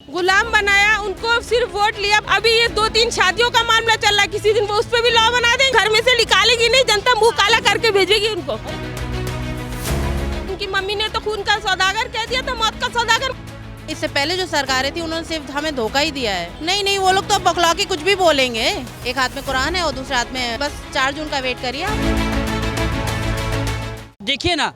गुलाम बनाया, उनको सिर्फ वोट लिया। अभी ये 2-3 शादियों का मामला चल रहा है, किसी दिन वो उस पर भी लॉ बना दें, घर में से निकालेगी नहीं, जनता मुंह काला करके भेजेगी उनको। उनकी मम्मी ने तो खून का सौदागर कह दिया था, मौत का सौदागर। इससे पहले जो सरकारें थी उन्होंने सिर्फ हमें धोखा ही दिया है। नहीं, वो लोग तो बकला के कुछ भी बोलेंगे। एक हाथ में कुरान है और दूसरे हाथ में बस 4 जून का वेट करिए। देखिए ना,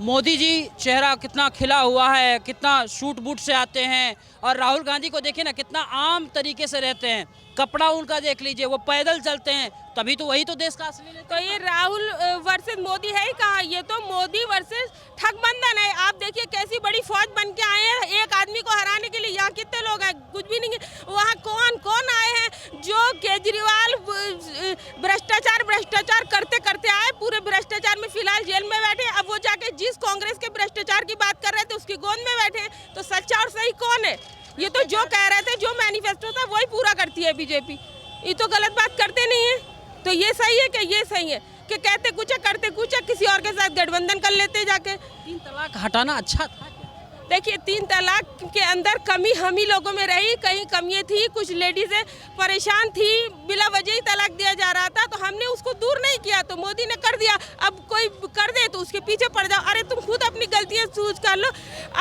मोदी जी चेहरा कितना खिला हुआ है, कितना सूट बूट से आते हैं, और राहुल गांधी को देखिए ना कितना आम तरीके से रहते हैं। कपड़ा उनका देख लीजिए, वो पैदल चलते हैं, तभी तो वही तो देश का असली नेता। तो ये राहुल वर्सेस मोदी है ही कहाँ, ये तो मोदी वर्सेस ठगबंधन है। आप देखिए कैसी बड़ी फौज बन के आए हैं एक आदमी को हराने के लिए। यहाँ कितने लोग हैं, कुछ भी नहीं है। वहाँ कौन कौन आए हैं जो केजरीवाल भ्रष्टाचार करते करते आए, पूरे भ्रष्टाचार में फिलहाल जेल में बैठे। अब वो जाके जिस कांग्रेस के भ्रष्टाचार की बात कर रहे थे उसकी गोद में बैठे। तो सच्चा और सही कौन है? ये तो जो कह रहे थे, जो मैनिफेस्टो था वही पूरा करती है बीजेपी। ये तो गलत बात करते नहीं है। तो ये सही है कि ये सही है कि कहते कुछ है करते कुछ है, किसी और के साथ गठबंधन कर लेते जाके। 3 तलाक हटाना अच्छा था। देखिए 3 तलाक के अंदर कमी हम ही लोगों में रही, कहीं कमियाँ थी, कुछ लेडीजें परेशान थी, बिला वजह ही तलाक दिया जा रहा था, तो हमने उसको दूर नहीं किया, तो मोदी ने कर दिया। अब कोई कर दे तो उसके पीछे पड़ जाओ। अरे तुम खुद अपनी गलतियाँ सूझ कर लो।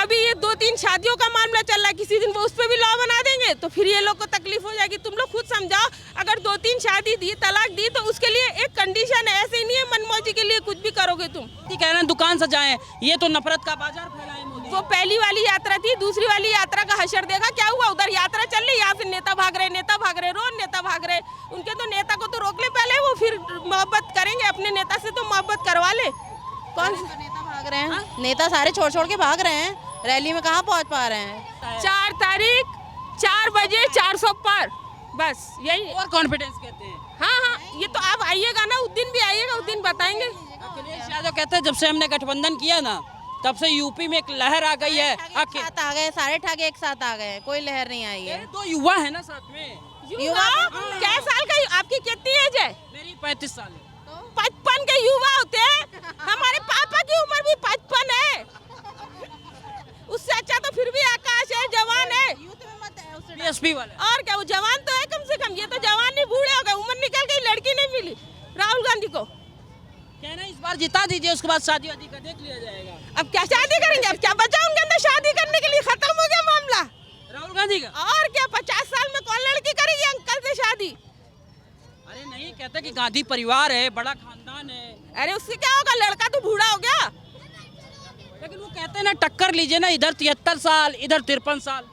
अभी ये 2-3 शादियों का मामला चल रहा है, किसी दिन वो उस पर भी लॉ बना देंगे, तो फिर ये लोग को तकलीफ हो जाएगी। तुम लोग खुद समझाओ, अगर 2-3 शादी दी, तलाक दी, तो उसके लिए एक कंडीशन है। ऐसे ही नहीं है मनमौजी के लिए कुछ भी करोगे तुम। कह रहे हैं दुकान सजाएं, ये तो नफरत का बाजार फैलाए मोदी। वो पहली वाली यात्रा थी, दूसरी वाली यात्रा का हशर देखा क्या हुआ? उधर यात्रा चल रही, यहाँ से नेता भाग रहे, रोज नेता भाग रहे। उनके तो नेता को तो रोक ले पहले, वो फिर मोहब्बत करेंगे अपने नेता से, तो मोहब्बत करवा ले। कौन तो नेता भाग रहे हैं? नेता सारे छोड़ के भाग रहे हैं, रैली में कहाँ पहुँच पा रहे हैं? 4 तारीख 4 बजे 400 पर, बस यही। और कॉन्फिडेंस कहते हैं। हाँ, ये तो आप आइएगा ना, उस दिन भी आइएगा, उस दिन बताएंगे। अखिलेश यादव कहते हैं जब से हमने गठबंधन किया ना, तब से यूपी में एक लहर आ गई है। एक साथ आ गए, सारे ठगे एक साथ आ गए, कोई लहर नहीं आई है। तो युवा है ना साथ में। युवा क्या साल का? आपकी कितनी एज है? मेरी 35 साल है। 55 के युवा होते हैं। हमारे पापा की उम्र भी 55 है। उससे अच्छा तो फिर भी आकाश है, जवान है। बीएसपी वाले। और क्या, वो जवान तो है कम से कम। ये तो जवान नहीं, बूढ़े हो गए, उम्र निकल गई, लड़की नहीं मिली राहुल गांधी को। कहना इस बार जिता दीजिए, उसके बाद शादी वादी का देख लिया जाएगा। अब क्या शादी करेंगे? अब क्या बचा उनके अंदर शादी करने के लिए? खत्म हो गया मामला राहुल गांधी का। और क्या, 50 साल में कौन लड़की करेगी अंकल से शादी? अरे नहीं, कहते कि गांधी परिवार है, बड़ा खानदान है। अरे उससे क्या होगा, लड़का तो बूढ़ा हो गया। लेकिन वो कहते हैं ना, टक्कर लीजिए ना, इधर 73 साल, इधर 53 साल।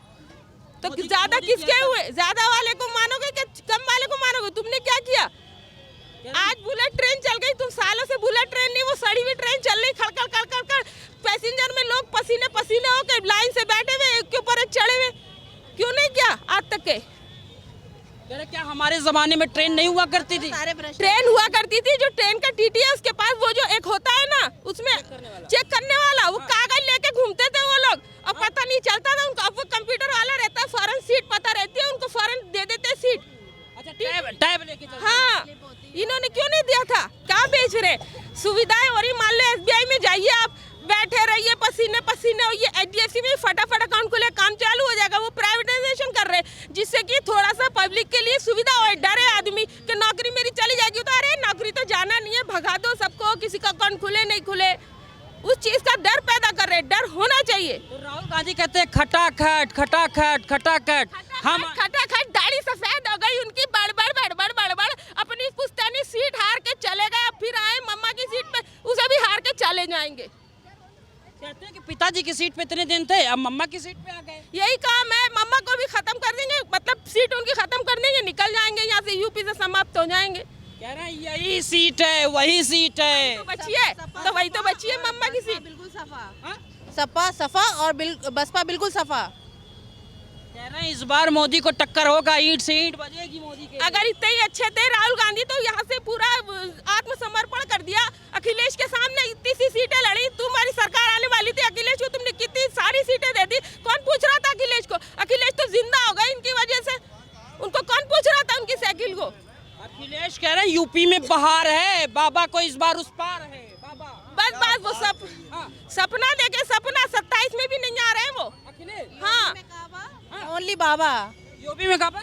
तो ज्यादा किसके हुए? ज्यादा वाले को मानोगे कि कम वाले को मानोगे? तुमने क्या किया? आज बुलेट ट्रेन चल गई, तुम सालों से बुलेट ट्रेन नहीं, वो सड़ी हुई ट्रेन चल रही, खड़खड़ खड़खड़ खड़, पैसेंजर में लोग पसीने पसीने होकर लाइन से बैठे हुए, एक के ऊपर एक चढ़े हुए। क्यों नहीं किया आज तक के? क्या हमारे जमाने में ट्रेन नहीं हुआ करती थी? ट्रेन हुआ करती थी, जो ट्रेन का टीटी है उसके पास वो जो एक होता है ना, उसमें चेक करने वाला, वो कागज लेके घूमते थे वो लोग, और पता नहीं चलता था उनको। अब वो कंप्यूटर वाला रहता है, फौरन सीट पता रहती है उनको, फौरन दे देते सीट। अच्छा, टैब लेके चलते। हाँ, इन्होंने क्यों नहीं दिया था? क्या बेच रहे? सुविधाएं हो रही, मान लो SBI में जाइए आप, बैठे रहिए, पसीने पसीने होइए। HDFC में फटाफट अकाउंट खुले, काम चालू हो जाएगा। वो प्राइवेटाइजेशन कर रहे, जिससे कि थोड़ा सा पब्लिक के लिए सुविधा हो। डरे आदमी कि नौकरी मेरी चली जाएगी, तो अरे नौकरी तो जाना नहीं है, भगा दो सबको, किसी का अकाउंट खुले नहीं खुले, उस चीज का डर पैदा कर रहे। डर होना चाहिए। तो राहुल गांधी कहते हैं खटाखट खटाखट खटाखट। हम खटाखट, दाढ़ी सफेद हो गई उनकी, बड़बड़ अपनी पुश्तैनी सीट हार के चले गए। अब फिर आए मम्मा की सीट पे, उसे भी हार के चले जाएंगे। कहते हैं कि पिताजी की सीट पे इतने दिन थे, अब मम्मा की सीट पे आ गए। यही काम है, मम्मा को भी खत्म कर देंगे, मतलब सीट उनकी खत्म कर देंगे, निकल जाएंगे यहाँ से, यूपी से समाप्त हो जाएंगे। कह रहे हैं यही सीट है, वही सीट है, तो बची है, तो वही तो बची है मम्मा की सीट। बिल्कुल सफा सफा और बसपा बिल्कुल सफा। कह रहे हैं इस बार मोदी को टक्कर होगा, ईंट से ईंट बजेगी मोदी के। अगर इतने ही अच्छे थे राहुल गांधी, तो यहाँ से पूरा आत्मसमर्पण कर दिया। अखिलेश के सामने इतनी सी सीटें लड़ी, तुम्हारी सरकार आने वाली थी, अखिलेश को तुमने कितनी सारी सीटें दे दी। कौन पूछ रहा था अखिलेश को? अखिलेश तो जिंदा हो गए इनकी वजह से, उनको कौन पूछ रहा था उनकी साइकिल को? अखिलेश कह रहे हैं यूपी में बहार है, बाबा को इस बार उस पार है। बाबा बस वो सपना देखे, सपना 27 में भी नहीं आ रहे हैं वो। अखिलेश हाँ, ओनली बाबा, यूपी में कहाँ पे?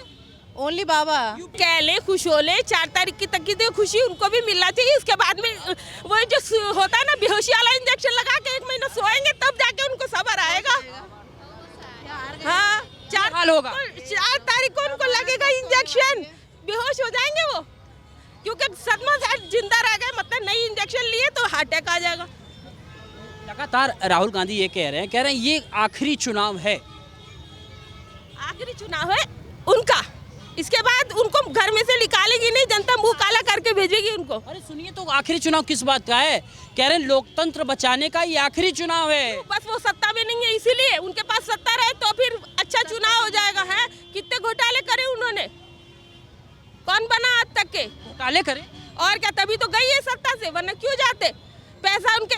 ओनली बाबा। कहले खुश होले 4 तारीख की तक की तो खुशी उनको भी मिलना चाहिए। इसके बाद में वो जो होता है ना बेहोशी वाला इंजेक्शन लगा के 1 महीना सोएंगे तब जाके उनको सब्र आएगा। हाँ 4 हाल होगा। 4 तारीख को उनको लगेगा इंजेक्शन, बेहोश हो जाएंगे वो, क्योंकि सदमा से जिंदा रह गए, मतलब नई इंजेक्शन लिए तो हार्ट अटैक आ जाएगा। लगातार राहुल गांधी ये कह रहे हैं ये आखिरी चुनाव है। आखिरी चुनाव है उनका, इसके बाद उनको घर में से निकालेगी नहीं, जनता मुंह काला करके भेजेगी उनको। अरे सुनिए तो आखिरी चुनाव किस बात का है? कह रहे हैं लोकतंत्र बचाने का ये आखिरी चुनाव है। बस वो सत्ता में नहीं है इसीलिए, उनके पास सत्ता रहे तो फिर अच्छा चुनाव हो जाएगा। है कितने घोटाले करे उन्होंने, कौन बना आज तक के? घोटाले करे और क्या, तभी तो गई है सत्ता से, वरना क्यों जाते? पैसा उनके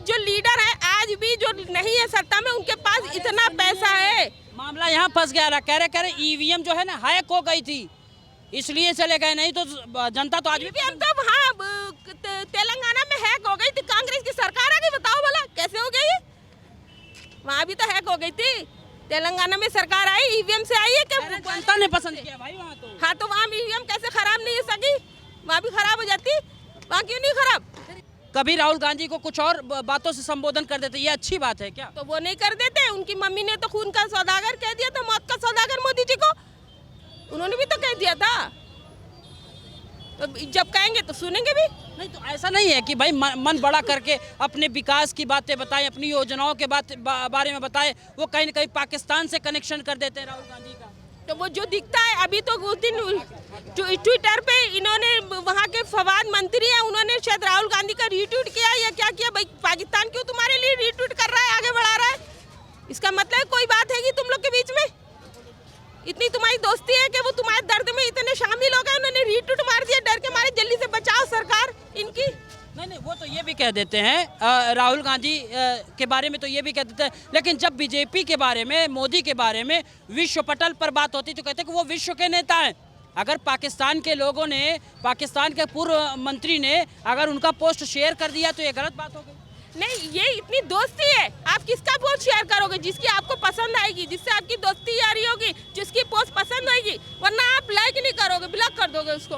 जो लीडर है आज भी जो नहीं है सत्ता में, उनके पास इतना पैसा है। मामला यहाँ फंस गया। कह रहे ईवीएम जो है ना हैक हो गई थी, इसलिए चले गए, नहीं तो जनता तो आज भी हम तो हाँ तेलंगाना में हैक हो गई थी, कांग्रेस की सरकार आ गई, बताओ भला कैसे हो गई? वहाँ भी तो हैक हो गई थी, तेलंगाना में सरकार आई, ईवीएम से आई है क्या? जनता ने पसंद किया भाई वहाँ तो। हाँ तो वहाँ ईवीएम कैसे खराब नहीं हो सकी? वहाँ भी खराब हो जाती, वहाँ क्यों नहीं खराब? कभी राहुल गांधी को कुछ और बातों से संबोधन कर देते, ये अच्छी बात है क्या? तो वो नहीं कर देते, उनकी मम्मी ने तो खून का सौदागर कह दिया था, मौत का सौदागर मोदी जी को, उन्होंने भी तो कह दिया था। तो जब कहेंगे तो सुनेंगे भी। नहीं तो ऐसा नहीं है कि भाई मन बड़ा करके अपने विकास की बातें बताएं, अपनी योजनाओं के बारे में बताएं, वो कहीं न कहीं पाकिस्तान से कनेक्शन कर देते हैं राहुल गांधी का। तो वो जो दिखता है अभी, तो उस दिन ट्विटर पे इन्होंने वहाँ के फवाद मंत्री हैं, उन्होंने शायद राहुल गांधी का रीट्वीट किया या क्या किया, भाई पाकिस्तान क्यों तुम्हारे लिए रीट्वीट कर रहा है, आगे बढ़ा रहा है? इसका मतलब कोई बात है कि तुम लोग के बीच में इतनी तुम्हारी दोस्ती है कि वो तुम्हारे दर्द में इतने शामिल हो गए, उन्होंने रीट्वीट मार दिया, डर के मारे, जल्दी से बचाओ सरकार इनकी। नहीं वो तो ये भी कह देते हैं राहुल गांधी के बारे में, तो ये भी कह देते हैं, लेकिन जब बीजेपी के बारे में, मोदी के बारे में विश्व पटल पर बात होती तो कहते हैं कि वो विश्व के नेता हैं। अगर पाकिस्तान के लोगों ने, पाकिस्तान के पूर्व मंत्री ने अगर उनका पोस्ट शेयर कर दिया तो ये गलत बात हो गई। नहीं, ये इतनी दोस्ती है, आप किसका पोस्ट शेयर करोगे? जिसकी आपको पसंद आएगी, जिससे आपकी दोस्ती यारी होगी, जिसकी पोस्ट पसंद होगी, वरना आप लाइक नहीं करोगे, ब्लॉक कर दोगे उसको।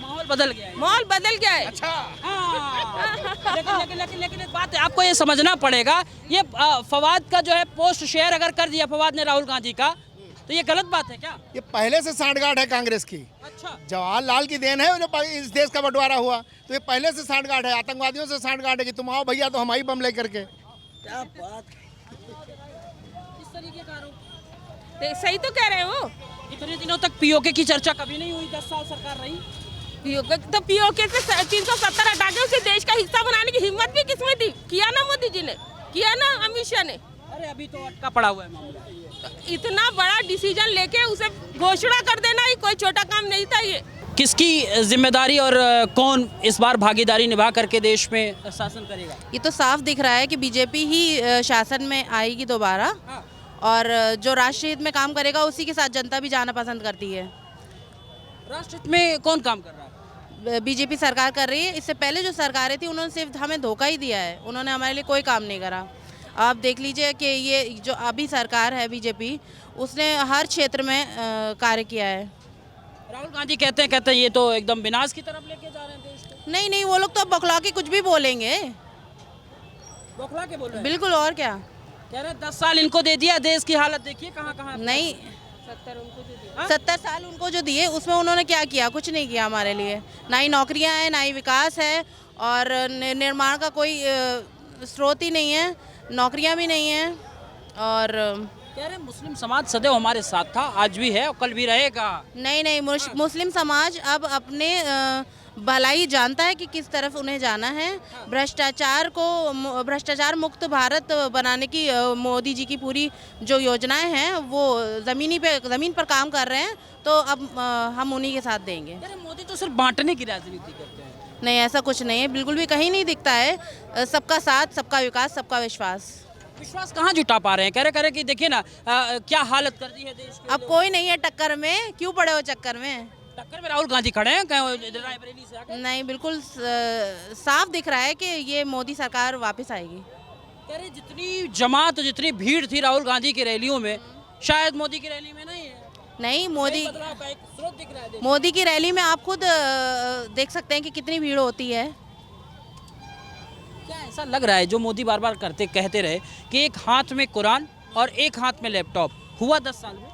माहौल बदल गया है। माहौल बदल गया है। अच्छा हाँ। लेकिन एक बात है, आपको ये समझना पड़ेगा, ये फवाद का जो है पोस्ट शेयर अगर कर दिया फवाद ने राहुल गांधी का, तो ये गलत बात है क्या? ये पहले से सांठगांठ है कांग्रेस की। अच्छा, जवाहरलाल की देन है जो इस देश का बंटवारा हुआ, तो ये पहले से सांठगांठ है, आतंकवादियों से सांठगांठ है कि तुम आओ भैया तो हम आई बम लेकर के। क्या बात, इस तरीके का आरोप। सही तो कह रहे हो। इतने दिनों तक पीओके की चर्चा कभी नहीं हुई, 10 साल सरकार रही। तो पीओके से 370 हटा के उसे देश का हिस्सा बनाने की हिम्मत भी किसमें थी? किया ना मोदी जी ने, किया ना अमित शाह ने। अरे अभी तो अटका पड़ा हुआ है मामला। तो इतना बड़ा डिसीजन लेके उसे घोषणा कर देना ही कोई छोटा काम नहीं था ये। किसकी जिम्मेदारी और कौन इस बार भागीदारी निभा करके देश में शासन करेगा? ये तो साफ दिख रहा है कि बीजेपी ही शासन में आएगी दोबारा, हाँ। और जो राष्ट्रीय हित में काम करेगा उसी के साथ जनता भी जाना पसंद करती है। राष्ट्र हित में कौन काम कर रहा है? बीजेपी सरकार कर रही है। इससे पहले जो सरकारें थी उन्होंने सिर्फ हमें धोखा ही दिया है, उन्होंने हमारे लिए कोई काम नहीं करा। आप देख लीजिए कि ये जो अभी सरकार है बीजेपी, उसने हर क्षेत्र में कार्य किया है। राहुल गांधी कहते हैं ये तो एकदम विनाश की तरफ लेके जा रहे हैं देश को। नहीं, वो लोग तो बौखला के कुछ भी बोलेंगे, बौखला के बोल रहे हैं। बिल्कुल, और क्या कह रहे हैं 10 साल इनको दे दिया, देश की हालत देखिए कहाँ। नहीं, 70 साल उनको जो दिए उसमें उन्होंने क्या किया? कुछ नहीं किया हमारे लिए। ना ही नौकरियां हैं, ना ही विकास है, और निर्माण का कोई स्रोत ही नहीं है, नौकरियां भी नहीं हैं। और कह रहे हैं मुस्लिम समाज सदैव हमारे साथ था, आज भी है और कल भी रहेगा। नहीं, मुस्लिम समाज अब अपने भलाई जानता है कि किस तरफ उन्हें जाना है। भ्रष्टाचार मुक्त भारत बनाने की मोदी जी की पूरी जो योजनाएं हैं वो ज़मीन पर काम कर रहे हैं, तो अब हम उन्हीं के साथ देंगे। मोदी तो सिर्फ बांटने की राजनीति करते हैं। नहीं, ऐसा कुछ नहीं है, बिल्कुल भी कहीं नहीं दिखता है। सबका साथ, सबका विकास, सबका विश्वास कहाँ जुटा पा रहे हैं? कह रहे कि देखिए ना क्या हालत कर दी है देश की। अब कोई नहीं है टक्कर में, क्यों पड़े हो चक्कर में? टक्कर में राहुल गांधी खड़े हैं रायबरेली से आकर। नहीं, बिल्कुल साफ दिख रहा है कि ये मोदी सरकार वापस आएगी। कह रहे जितनी जमात, जितनी भीड़ थी राहुल गांधी की रैलियों में, शायद मोदी की रैली में नहीं है, नहीं, मोदी बदलाव का एक स्रोत दिख रहा है देश में। मोदी की रैली में आप खुद देख सकते हैं कि कितनी भीड़ होती है। क्या ऐसा लग रहा है जो मोदी बार बार कहते रहे कि एक हाथ में कुरान और एक हाथ में लैपटॉप, हुआ 10 साल में?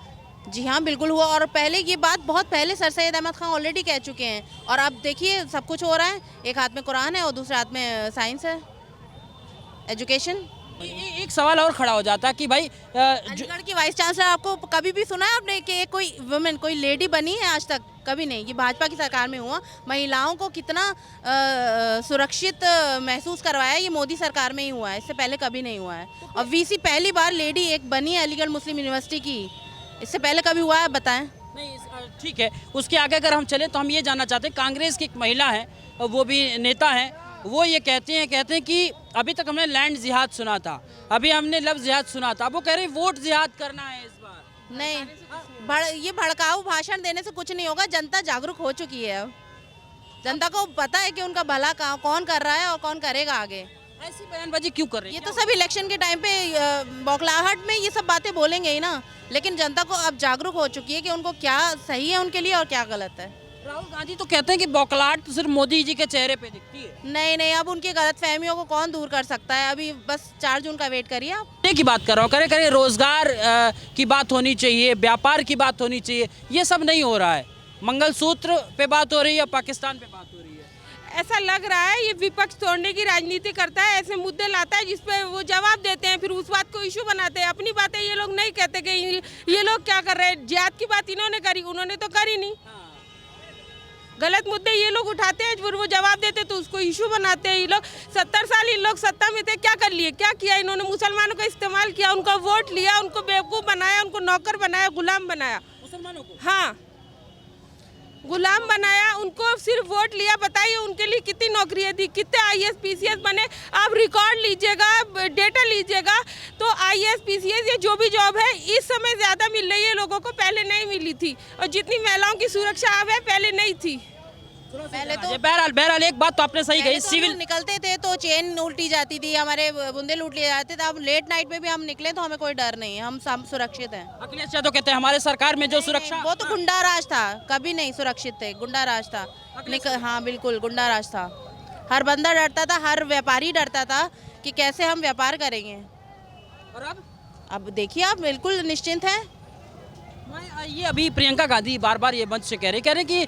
जी हाँ, बिल्कुल हुआ। और पहले ये बात बहुत पहले सर सैयद अहमद खान ऑलरेडी कह चुके हैं। और अब देखिए सब कुछ हो रहा है, एक हाथ में कुरान है और दूसरे हाथ में साइंस है, एजुकेशन। एक सवाल और खड़ा हो जाता है कि भाई अलीगढ़ की वाइस चांसलर आपको कभी भी सुना है आपने कि कोई वुमेन, कोई लेडी बनी है? आज तक कभी नहीं। ये भाजपा की सरकार में हुआ। महिलाओं को कितना सुरक्षित महसूस करवाया, ये मोदी सरकार में ही हुआ है, इससे पहले कभी नहीं हुआ है। और वीसी पहली बार लेडी एक बनी है अलीगढ़ मुस्लिम यूनिवर्सिटी की, इससे पहले कभी हुआ है बताएं? नहीं, ठीक है। उसके आगे अगर हम चलें तो हम ये जानना चाहते हैं, कांग्रेस की एक महिला है, वो भी नेता है, वो ये कहते हैं कि अभी तक हमने लैंड जिहाद सुना था, अभी हमने लफ्ज़ जिहाद सुना था, वो कह रहे हैं वोट जिहाद करना है इस बार। नहीं, ये भड़काऊ भाषण देने से कुछ नहीं होगा। जनता जागरूक हो चुकी है अब। जनता को पता है कि उनका भला कौन कर रहा है और कौन करेगा आगे। ऐसी बयानबाजी क्यों कर रहे ये हैं? तो सब इलेक्शन के टाइम पे बौखलाहट में ये सब बातें बोलेंगे ही ना। लेकिन जनता को अब जागरूक हो चुकी है कि उनको क्या सही है उनके लिए और क्या गलत है। राहुल गांधी तो कहते हैं कि बौखलाहट तो सिर्फ मोदी जी के चेहरे पे दिखती है। नहीं, अब उनकी गलतफहमियों को कौन दूर कर सकता है? अभी बस 4 जून का वेट करिए आप। की बात कर रहा हूँ, करे रोजगार की बात होनी चाहिए, व्यापार की बात होनी चाहिए, ये सब नहीं हो रहा है। मंगलसूत्र पे बात हो रही है, पाकिस्तान पे बात हो रही है। ऐसा लग रहा है ये विपक्ष तोड़ने की राजनीति करता है, ऐसे मुद्दे लाता है जिस पे वो जवाब देते हैं, फिर उस बात को इशू बनाते हैं। अपनी बातें ये लोग नहीं कहते कि ये लोग क्या कर रहे हैं। जिहाद की बात इन्होंने करी, उन्होंने तो करी नहीं। गलत मुद्दे ये लोग उठाते हैं, फिर वो जवाब देते तो उसको इशू बनाते हैं। ये लोग 70 साल इन लोग सत्ता में थे, क्या कर लिए, क्या किया इन्होंने? मुसलमानों का इस्तेमाल किया, उनका वोट लिया, उनको बेवकूफ़ बनाया, उनको नौकर बनाया, गुलाम बनाया। मुसलमानों को? हाँ, गुलाम बनाया, उनको सिर्फ वोट लिया। बताइए उनके लिए कितनी नौकरियां दी, कितने IAS PCS बने। आप रिकॉर्ड लीजिएगा, डेटा लीजिएगा, तो IAS PCS ये जो भी जॉब है इस समय ज़्यादा मिल रही है लोगों को, पहले नहीं मिली थी। और जितनी महिलाओं की सुरक्षा अब है, पहले नहीं थी। पहले तो बहरहाल एक बात तो आपने सही कही, सिविल निकलते थे तो चेन उल्टी जाती थी, हमारे बुंदे लूट लिए जाते थे। अब लेट नाइट में भी हम निकले तो हमें कोई डर नहीं है, हम सब सुरक्षित हैं। अखिलेश यादव कहते हैं हमारे सरकार में जो सुरक्षा, वो तो गुंडा राज था, कभी नहीं सुरक्षित थे, गुंडा राज था। हाँ बिल्कुल गुंडा राज था। हर बंदा डरता था, हर व्यापारी डरता था कि कैसे हम व्यापार करेंगे। और अब देखिए आप बिल्कुल निश्चिंत हैं। ये अभी प्रियंका गांधी बार बार ये मंच से कह रहे कि